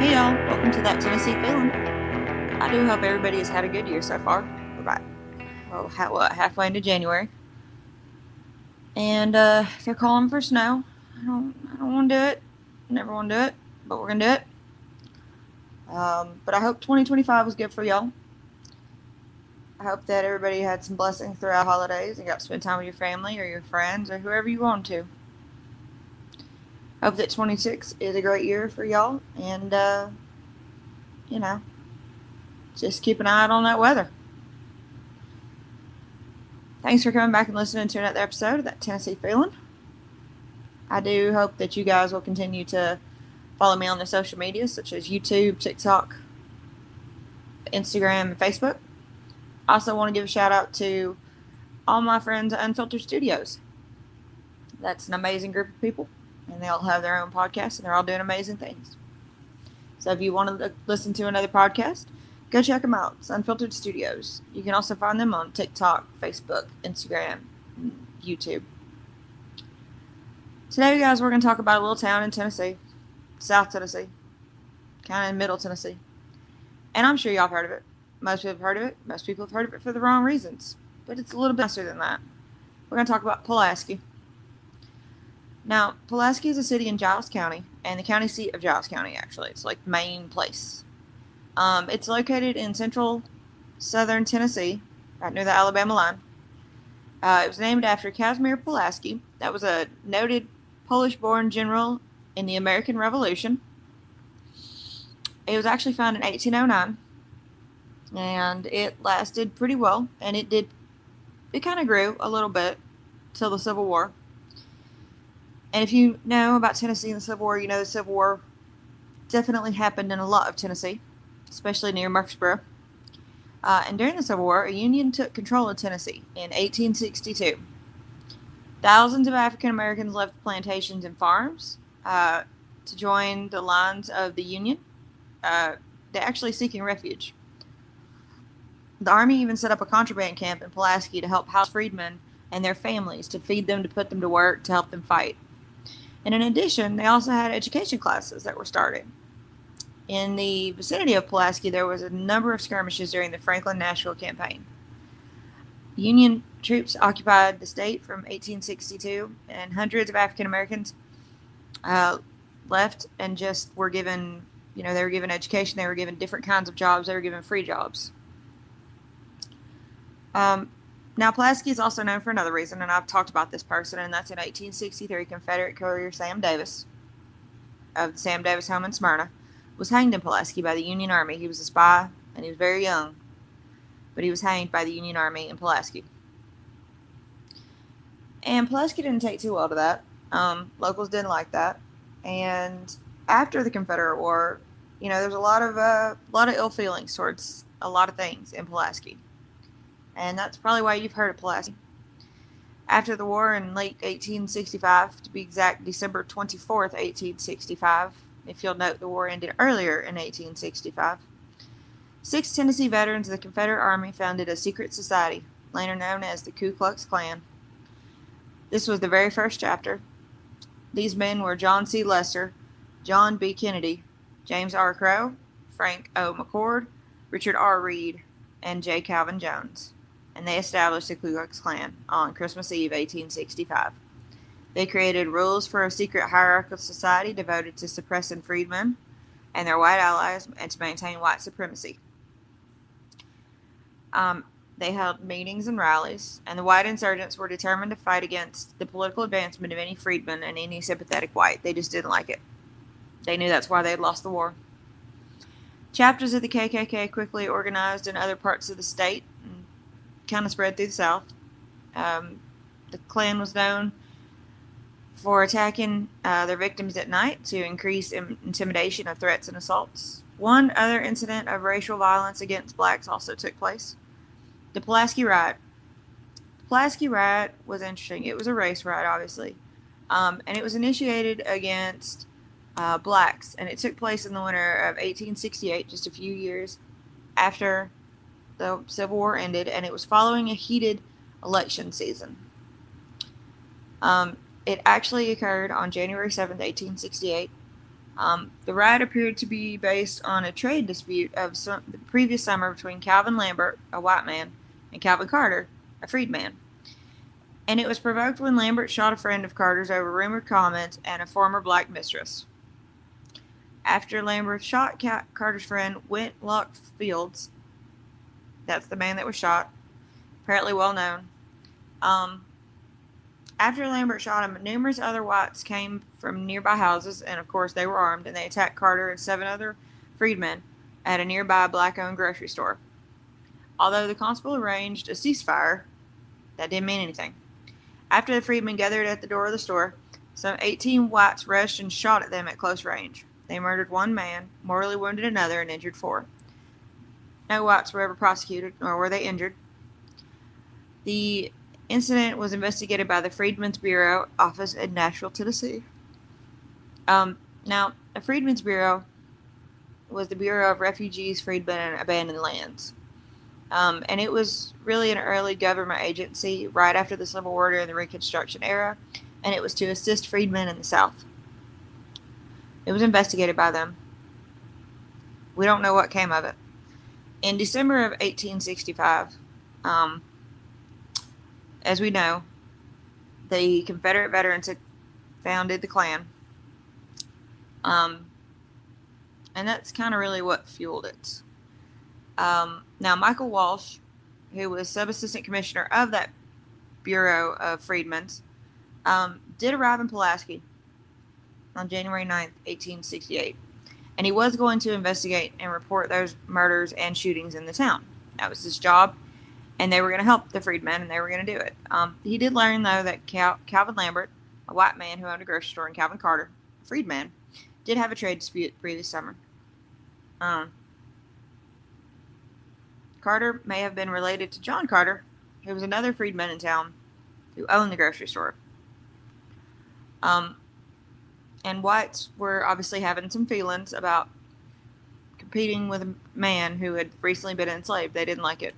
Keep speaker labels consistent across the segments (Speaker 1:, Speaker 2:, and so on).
Speaker 1: Hey y'all, welcome to That Tennessee Feeling. I do hope everybody has had a good year so far. We're about, halfway into January. And they're calling for snow. I don't want to do it. Never want to do it, but we're going to do it. But I hope 2025 was good for y'all. I hope that everybody had some blessings throughout holidays and got to spend time with your family or your friends or whoever you want to. Hope that 26 is a great year for y'all. And, just keep an eye out on that weather. Thanks for coming back and listening to another episode of That Tennessee Feeling. I do hope that you guys will continue to follow me on the social media, such as YouTube, TikTok, Instagram, and Facebook. I also want to give a shout out to all my friends at Unfiltered Studios. That's an amazing group of people, and they all have their own podcasts, and they're all doing amazing things. So if you want to listen to another podcast, go check them out. It's Unfiltered Studios. You can also find them on TikTok, Facebook, Instagram, and YouTube. Today, guys, we're going to talk about a little town in Tennessee, South Tennessee, kind of in Middle Tennessee. And I'm sure y'all have heard of it. Most people have heard of it. Most people have heard of it for the wrong reasons. But it's a little bit nicer than that. We're going to talk about Pulaski. Now, Pulaski is a city in Giles County, and the county seat of Giles County, actually. It's like the main place. It's located in central southern Tennessee, right near the Alabama line. It was named after Casimir Pulaski. That was a noted Polish-born general in the American Revolution. It was actually founded in 1809, and it lasted pretty well, and it kind of grew a little bit till the Civil War. And if you know about Tennessee and the Civil War, you know the Civil War definitely happened in a lot of Tennessee, especially near Murfreesboro. And during the Civil War, a Union took control of Tennessee in 1862. Thousands of African Americans left plantations and farms to join the lines of the Union. They're actually seeking refuge. The Army even set up a contraband camp in Pulaski to help house freedmen and their families, to feed them, to put them to work, to help them fight. And in addition, they also had education classes that were started. In the vicinity of Pulaski, there was a number of skirmishes during the Franklin-Nashville campaign. Union troops occupied the state from 1862, and hundreds of African Americans left and just were given, they were given education, they were given different kinds of jobs, they were given free jobs. Now, Pulaski is also known for another reason, and I've talked about this person, and that's in 1863, Confederate courier Sam Davis, of the Sam Davis home in Smyrna, was hanged in Pulaski by the Union Army. He was a spy, and he was very young, but he was hanged by the Union Army in Pulaski. And Pulaski didn't take too well to that. Locals didn't like that. And after the Confederate War, there's a lot of ill feelings towards a lot of things in Pulaski. And that's probably why you've heard of Pulaski. After the war in late 1865, to be exact, December 24th, 1865, if you'll note, the war ended earlier in 1865, 6 Tennessee veterans of the Confederate Army founded a secret society, later known as the Ku Klux Klan. This was the very first chapter. These men were John C. Lester, John B. Kennedy, James R. Crow, Frank O. McCord, Richard R. Reed, and J. Calvin Jones. And they established the Ku Klux Klan on Christmas Eve, 1865. They created rules for a secret hierarchical society devoted to suppressing freedmen and their white allies and to maintain white supremacy. They held meetings and rallies, and the white insurgents were determined to fight against the political advancement of any freedman and any sympathetic white. They just didn't like it. They knew that's why they had lost the war. Chapters of the KKK quickly organized in other parts of the state and kind of spread through the South. The Klan was known for attacking their victims at night to increase intimidation of threats and assaults. One other incident of racial violence against blacks also took place. The Pulaski Riot. The Pulaski Riot was interesting. It was a race riot, obviously. And it was initiated against blacks, and it took place in the winter of 1868, just a few years after the Civil War ended, and it was following a heated election season. It actually occurred on January 7th, 1868, The riot appeared to be based on a trade dispute of the previous summer between Calvin Lambert, a white man, and Calvin Carter, a freedman. And it was provoked when Lambert shot a friend of Carter's over rumored comments and a former black mistress. After Lambert shot Carter's friend, Whitlock Fields, that's the man that was shot, apparently well known. After Lambert shot him, numerous other whites came from nearby houses, and of course they were armed, and they attacked Carter and 7 other freedmen at a nearby black-owned grocery store. Although the constable arranged a ceasefire, that didn't mean anything. After the freedmen gathered at the door of the store, some 18 whites rushed and shot at them at close range. They murdered 1 man, mortally wounded another, and injured 4. No whites were ever prosecuted, nor were they injured. The incident was investigated by the Freedmen's Bureau office in Nashville, Tennessee. Now, the Freedmen's Bureau was the Bureau of Refugees, Freedmen, and Abandoned Lands. And it was really an early government agency right after the Civil War during the Reconstruction era, and it was to assist freedmen in the South. It was investigated by them. We don't know what came of it. In December of 1865, as we know, the Confederate veterans had founded the Klan. And that's kind of really what fueled it. Now, Michael Walsh, who was Sub-Assistant Commissioner of that Bureau of Freedmen's, did arrive in Pulaski on January 9th, 1868. And he was going to investigate and report those murders and shootings in the town. That was his job, and they were going to help the freedmen, and they were going to do it. He did learn, though, that Calvin Lambert, a white man who owned a grocery store, and Calvin Carter, a freedman, did have a trade dispute previous summer. Carter may have been related to John Carter, who was another freedman in town who owned the grocery store. And whites were obviously having some feelings about competing with a man who had recently been enslaved. They didn't like it.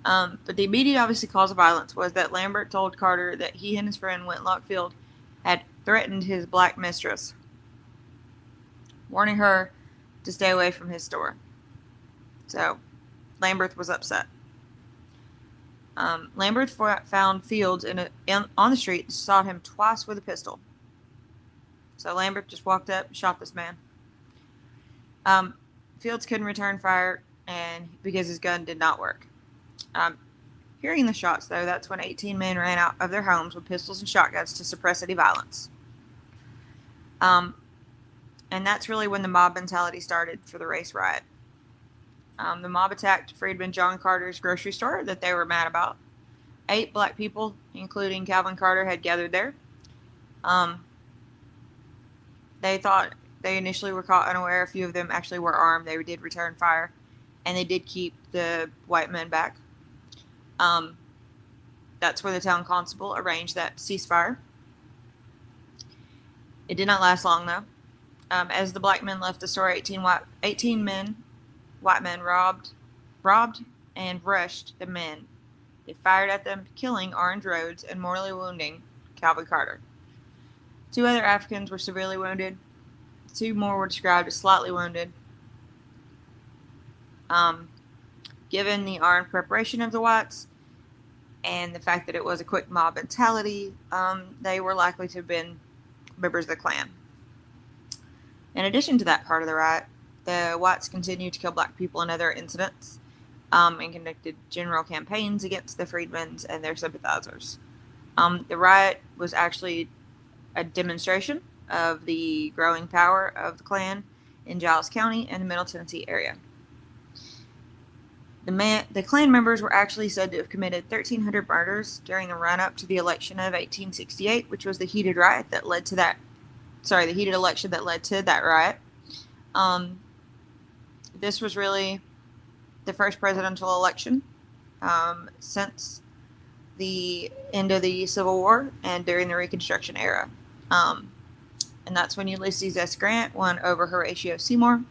Speaker 1: But the immediate, obviously, cause of violence was that Lambert told Carter that he and his friend Whitlock Field had threatened his black mistress, warning her to stay away from his store. So, Lambert was upset. Lambert found Fields on the street and shot him twice with a pistol. So Lambert just walked up and shot this man. Fields couldn't return fire and because his gun did not work. Hearing the shots, though, that's when 18 men ran out of their homes with pistols and shotguns to suppress any violence. And that's really when the mob mentality started for the race riot. The mob attacked Freedman John Carter's grocery store that they were mad about. 8 black people, including Calvin Carter, had gathered there. They thought they initially were caught unaware. A few of them actually were armed. They did return fire, and they did keep the white men back. That's where the town constable arranged that ceasefire. It did not last long, though. As the black men left the store, 18 white men robbed and rushed the men. They fired at them, killing Orange Rhodes and mortally wounding Calvin Carter. 2 other Africans were severely wounded. 2 more were described as slightly wounded. Given the armed preparation of the whites and the fact that it was a quick mob mentality, they were likely to have been members of the Klan. In addition to that part of the riot, the whites continued to kill black people in other incidents and conducted general campaigns against the freedmen and their sympathizers. The riot was actually a demonstration of the growing power of the Klan in Giles County and the Middle Tennessee area. The Klan members were actually said to have committed 1,300 murders during the run-up to the election of 1868, which was the heated riot that led to that. The heated election that led to that riot. This was really the first presidential election since the end of the Civil War and during the Reconstruction era. And that's when Ulysses S. Grant won over Horatio Seymour.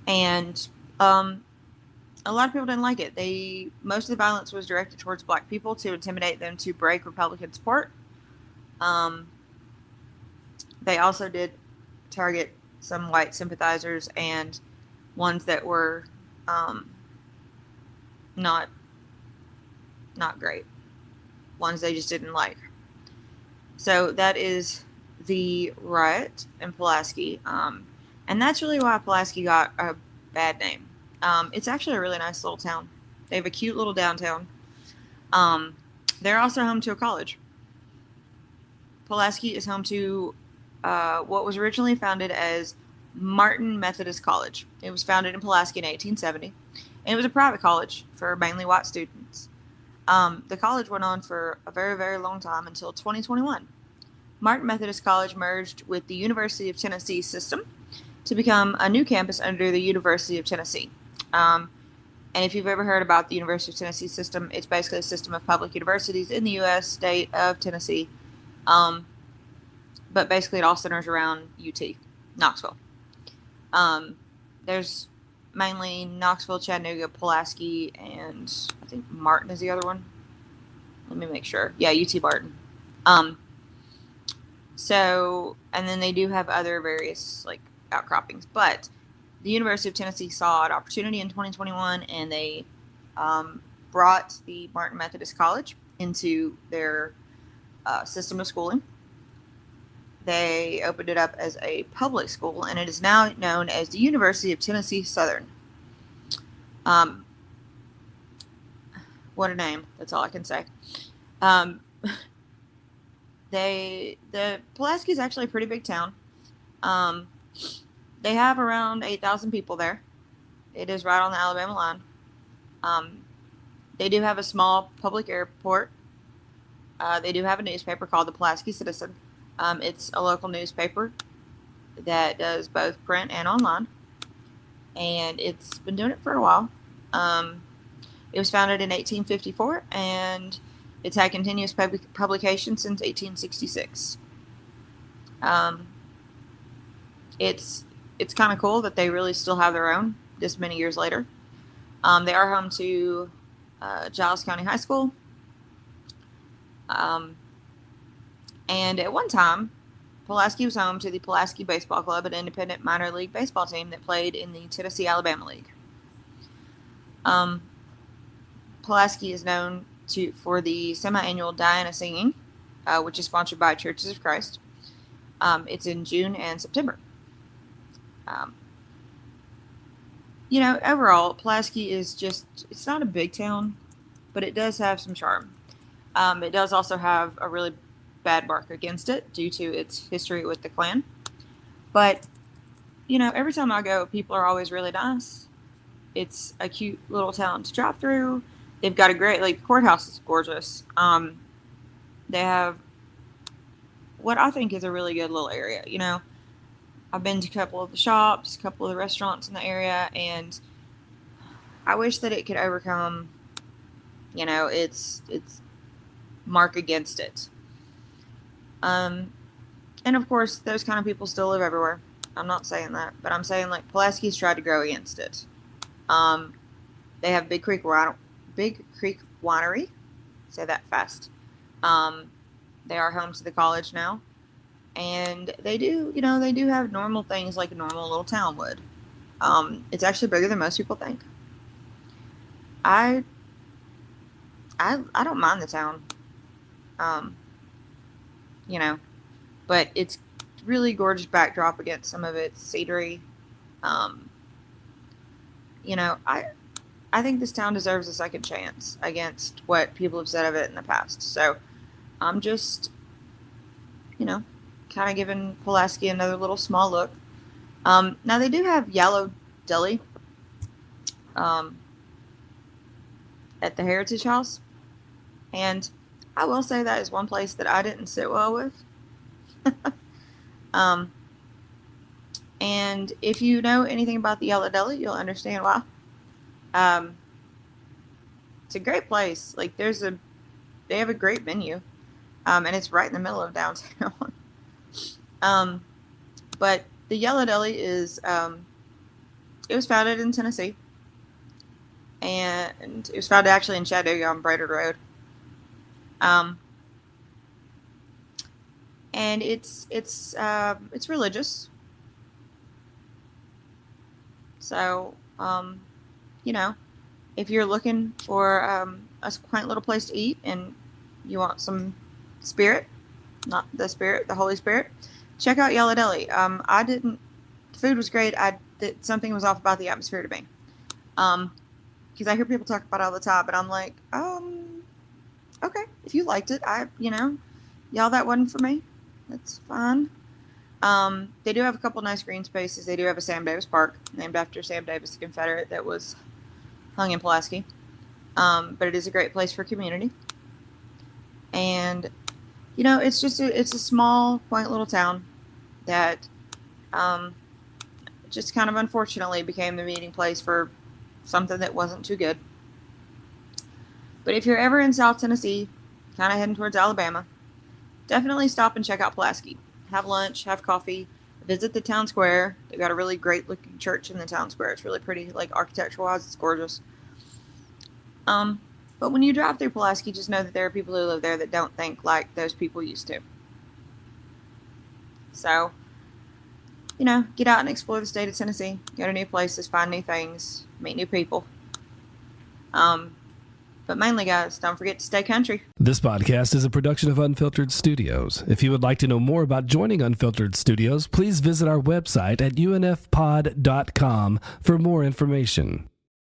Speaker 1: And a lot of people didn't like it. Most of the violence was directed towards black people to intimidate them to break Republican support. They also did target some white sympathizers and ones that were not great, ones they just didn't like. So that is the riot in Pulaski, and that's really why Pulaski got a bad name. It's actually a really nice little town. They have a cute little downtown. They're also home to a college. Pulaski is home to what was originally founded as Martin Methodist College. It was founded in Pulaski in 1870, and it was a private college for mainly white students. The college went on for a very, very long time until 2021. Martin Methodist College merged with the University of Tennessee system to become a new campus under the University of Tennessee. And if you've ever heard about the University of Tennessee system, it's basically a system of public universities in the U.S. state of Tennessee. But basically it all centers around UT, Knoxville. There's mainly Knoxville, Chattanooga, Pulaski, and I think Martin is the other one. Let me make sure. Yeah, UT Martin. So, and then they do have other various like outcroppings, but the University of Tennessee saw an opportunity in 2021, and they brought the Martin Methodist College into their system of schooling. They opened it up as a public school, and it is now known as the University of Tennessee Southern. What a name. That's all I can say. The Pulaski is actually a pretty big town. They have around 8,000 people there. It is right on the Alabama line. They do have a small public airport. They do have a newspaper called the Pulaski Citizen. It's a local newspaper that does both print and online, and it's been doing it for a while. It was founded in 1854, and it's had continuous publication since 1866. It's kind of cool that they really still have their own this many years later. They are home to Giles County High School. And at one time, Pulaski was home to the Pulaski Baseball Club, an independent minor league baseball team that played in the Tennessee-Alabama League. Pulaski is known for the semi-annual Diana Singing, which is sponsored by Churches of Christ. It's in June and September. Overall, Pulaski is it's not a big town, but it does have some charm. It does also have a really bad mark against it due to its history with the Klan. But, every time I go, people are always really nice. It's a cute little town to drive through. They've got a great, the courthouse is gorgeous. They have what I think is a really good little area. I've been to a couple of the shops, a couple of the restaurants in the area, and I wish that it could overcome, its mark against it. And of course, those kind of people still live everywhere. I'm not saying that, but I'm saying Pulaski's tried to grow against it. They have Big Creek Winery. Say that fast. They are home to the college now, and they do have normal things like a normal little town would. It's actually bigger than most people think. I don't mind the town. But it's really gorgeous backdrop against some of its scenery. I think this town deserves a second chance against what people have said of it in the past. So I'm just, kind of giving Pulaski another little small look. Now they do have Yellow Deli at the Heritage House, and I will say that is one place that I didn't sit well with. And if you know anything about the Yellow Deli, you'll understand why. It's a great place. They have a great menu, and it's right in the middle of downtown. But the Yellow Deli is, it was founded in Tennessee, and it was founded actually in Chattanooga on Brainerd Road. And it's religious. So, if you're looking for a quaint little place to eat and you want some spirit, not the spirit, the Holy Spirit, check out Yellow Deli. The food was great. Something was off about the atmosphere to me. Because I hear people talk about it all the time, but I'm like, okay, if you liked it, y'all, that wasn't for me. That's fine. They do have a couple nice green spaces. They do have a Sam Davis Park, named after Sam Davis, the Confederate that was hung in Pulaski. But it is a great place for community. And, it's a small, quaint little town that just kind of unfortunately became the meeting place for something that wasn't too good. But if you're ever in South Tennessee, kind of heading towards Alabama, definitely stop and check out Pulaski. Have lunch, have coffee, visit the town square. They've got a really great looking church in the town square. It's really pretty, like architectural wise, it's gorgeous. But when you drive through Pulaski, just know that there are people who live there that don't think like those people used to. So, get out and explore the state of Tennessee. Go to new places, find new things, meet new people. But mainly, guys, don't forget to stay country.
Speaker 2: This podcast is a production of Unfiltered Studios. If you would like to know more about joining Unfiltered Studios, please visit our website at unfpod.com for more information.